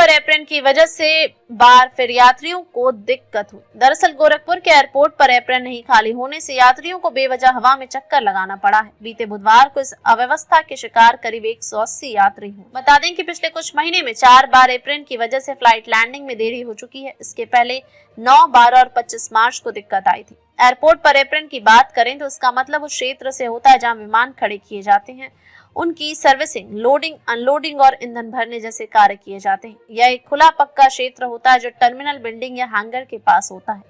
पर एप्रन की वजह से बार फिर यात्रियों को दिक्कत हुई। दरअसल गोरखपुर के एयरपोर्ट पर एप्रन नहीं खाली होने से यात्रियों को बेवजह हवा में चक्कर लगाना पड़ा है। बीते बुधवार को इस अव्यवस्था के शिकार करीब 180 यात्री हुए। बता दें कि पिछले कुछ महीने में 4 बार एप्रन की वजह से फ्लाइट लैंडिंग में देरी हो चुकी है। इसके पहले 9, 12 और 25 मार्च को दिक्कत आई थी। एयरपोर्ट पर एप्रन की बात करें तो इसका मतलब उस क्षेत्र से होता है जहां विमान खड़े किए जाते हैं, उनकी सर्विसिंग, लोडिंग, अनलोडिंग और ईंधन भरने जैसे कार्य किए जाते हैं। यह एक खुला पक्का क्षेत्र होता है जो टर्मिनल बिल्डिंग या हैंगर के पास होता है।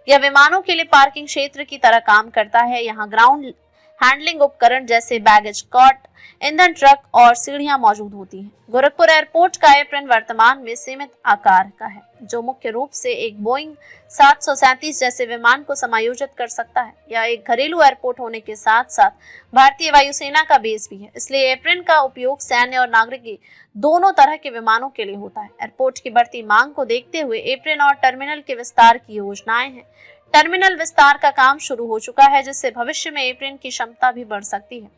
यह विमानों के लिए पार्किंग क्षेत्र की तरह काम करता है। यहाँ ग्राउंड हैंडलिंग उपकरण जैसे बैगेज कॉट, ईंधन ट्रक और सीढ़ियां मौजूद होती हैं। गोरखपुर एयरपोर्ट का एप्रन वर्तमान में सीमित आकार का है, जो मुख्य रूप से एक बोइंग 737 जैसे विमान को समायोजित कर सकता है। यह एक घरेलू एयरपोर्ट होने के साथ साथ भारतीय वायुसेना का बेस भी है, इसलिए एप्रन का उपयोग सैन्य और नागरिक दोनों तरह के विमानों के लिए होता है। एयरपोर्ट की बढ़ती मांग को देखते हुए एप्रन और टर्मिनल के विस्तार की योजनाएं हैं। टर्मिनल विस्तार का काम शुरू हो चुका है, जिससे भविष्य में एप्रन की क्षमता भी बढ़ सकती है।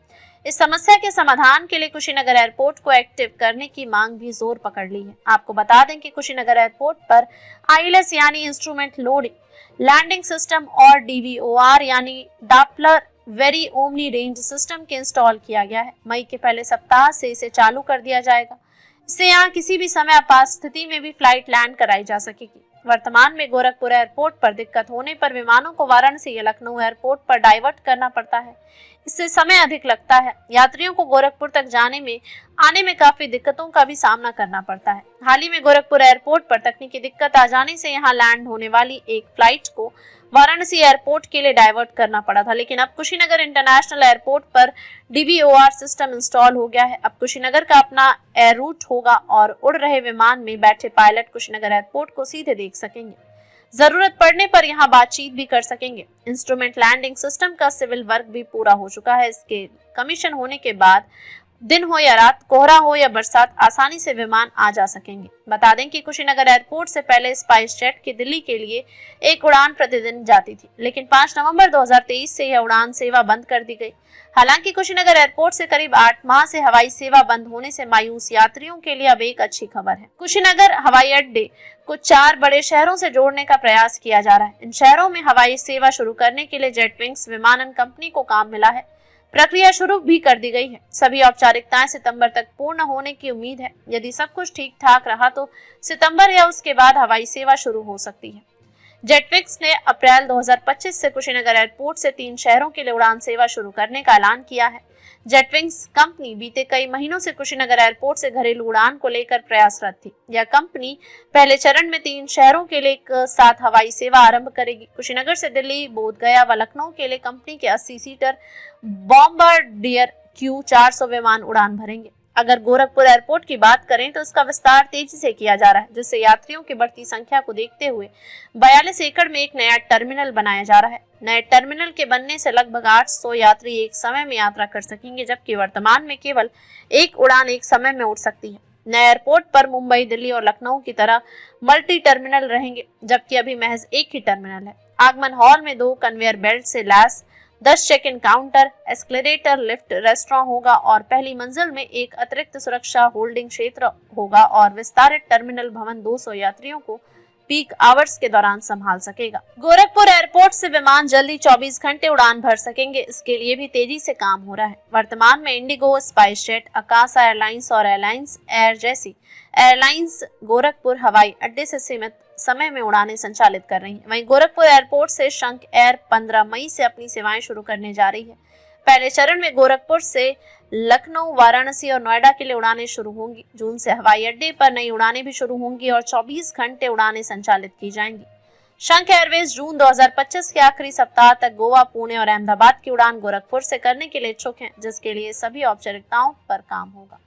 इस समस्या के समाधान के लिए कुशीनगर एयरपोर्ट को एक्टिव करने की मांग भी जोर पकड़ ली है। आपको बता दें कि कुशीनगर एयरपोर्ट पर आईएलएस यानी इंस्ट्रूमेंट लोडिंग, लैंडिंग सिस्टम और डीवीओआर यानी Doppler very omni range system के इंस्टॉल किया गया है। मई के पहले सप्ताह से इसे चालू कर दिया जाएगा। इससे यहाँ किसी भी समय आपात स्थिति में भी फ्लाइट लैंड कराई जा सकेगी। वर्तमान में गोरखपुर एयरपोर्ट पर दिक्कत होने पर विमानों को वाराणसी या लखनऊ एयरपोर्ट पर डाइवर्ट करना पड़ता है। इससे समय अधिक लगता है। यात्रियों को गोरखपुर तक जाने में आने में काफी दिक्कतों का भी सामना करना पड़ता है। हाल ही में गोरखपुर एयरपोर्ट पर तकनीकी दिक्कत आ जाने से यहाँ लैंड होने वाली एक फ्लाइट को वाराणसी एयरपोर्ट के लिए डाइवर्ट करना पड़ा था, लेकिन अब कुशीनगर इंटरनेशनल एयरपोर्ट पर डीवीओआर सिस्टम इंस्टॉल हो गया है। अब कुशीनगर का अपना एयर रूट होगा और उड़ रहे विमान में बैठे पायलट कुशीनगर एयरपोर्ट को सीधे देख सकेंगे। जरूरत पड़ने पर यहाँ बातचीत भी कर सकेंगे। इंस्ट्रूमेंट लैंडिंग सिस्टम का सिविल वर्क भी पूरा हो चुका है। इसके कमीशन होने के बाद दिन हो या रात, कोहरा हो या बरसात, आसानी से विमान आ जा सकेंगे। बता दें कि कुशीनगर एयरपोर्ट से पहले स्पाइस जेट की दिल्ली के लिए एक उड़ान प्रतिदिन जाती थी, लेकिन 5 नवंबर 2023 से यह उड़ान सेवा बंद कर दी गई। हालांकि कुशीनगर एयरपोर्ट से करीब 8 माह से हवाई सेवा बंद होने से मायूस यात्रियों के लिए अब एक अच्छी खबर है। कुशीनगर हवाई अड्डे को 4 बड़े शहरों से जोड़ने का प्रयास किया जा रहा है। इन शहरों में हवाई सेवा शुरू करने के लिए जेटविंग्स विमानन कंपनी को काम मिला है। प्रक्रिया शुरू भी कर दी गई है। सभी औपचारिकताएं सितंबर तक पूर्ण होने की उम्मीद है। यदि सब कुछ ठीक ठाक रहा तो सितंबर या उसके बाद हवाई सेवा शुरू हो सकती है। जेटविंग्स ने अप्रैल 2025 से कुशीनगर एयरपोर्ट से 3 शहरों के लिए उड़ान सेवा शुरू करने का ऐलान किया है। जेटविंग्स कंपनी बीते कई महीनों से कुशीनगर एयरपोर्ट से घरेलू उड़ान को लेकर प्रयासरत थी। यह कंपनी पहले चरण में 3 शहरों के लिए एक साथ हवाई सेवा आरंभ करेगी। कुशीनगर से दिल्ली, बोधगया व लखनऊ के लिए कंपनी के 80 सीटर बॉम्बार्डियर Q400 विमान उड़ान भरेंगे। अगर गोरखपुर एयरपोर्ट की बात करें तो इसका विस्तार तेजी से किया जा रहा है, जिससे यात्रियों की बढ़ती संख्या को देखते हुए 42 एकड़ में एक नया टर्मिनल बनाया जा रहा है। नए टर्मिनल के बनने से लगभग 800 यात्री एक समय में यात्रा कर सकेंगे, जबकि वर्तमान में केवल एक उड़ान एक समय में उड़ सकती है। नए एयरपोर्ट पर मुंबई, दिल्ली और लखनऊ की तरह मल्टी टर्मिनल रहेंगे, जबकि अभी महज एक ही टर्मिनल है। आगमन हॉल में 2 कन्वेयर बेल्ट से लैस 10 check in counter, escalator, lift, restaurant होगा और पहली मंजिल में एक अतिरिक्त सुरक्षा होल्डिंग क्षेत्र होगा और विस्तारित टर्मिनल भवन 200 यात्रियों को पीक आवर्स के दौरान संभाल सकेगा। गोरखपुर एयरपोर्ट से विमान जल्दी 24 घंटे उड़ान भर सकेंगे। इसके लिए भी तेजी से काम हो रहा है। वर्तमान में इंडिगो, स्पाइस जेट, आकाशा एयरलाइंस और एयरलाइंस एयर जैसी एयरलाइंस गोरखपुर हवाई अड्डे से सीमित समय में उड़ानें संचालित कर रही हैं। वहीं गोरखपुर एयरपोर्ट से शंख एयर 15 मई से अपनी सेवाएं शुरू करने जा रही है। पहले चरण में गोरखपुर से लखनऊ, वाराणसी और नोएडा के लिए उड़ानें शुरू होंगी। जून से हवाई अड्डे पर नई उड़ानें भी शुरू होंगी और 24 घंटे उड़ानें संचालित की जाएंगी। शंख एयरवेज जून 2025 के आखिरी सप्ताह तक गोवा, पुणे और अहमदाबाद की उड़ान गोरखपुर से करने के लिए इच्छुक हैं, जिसके लिए सभी औपचारिकताओं पर काम होगा।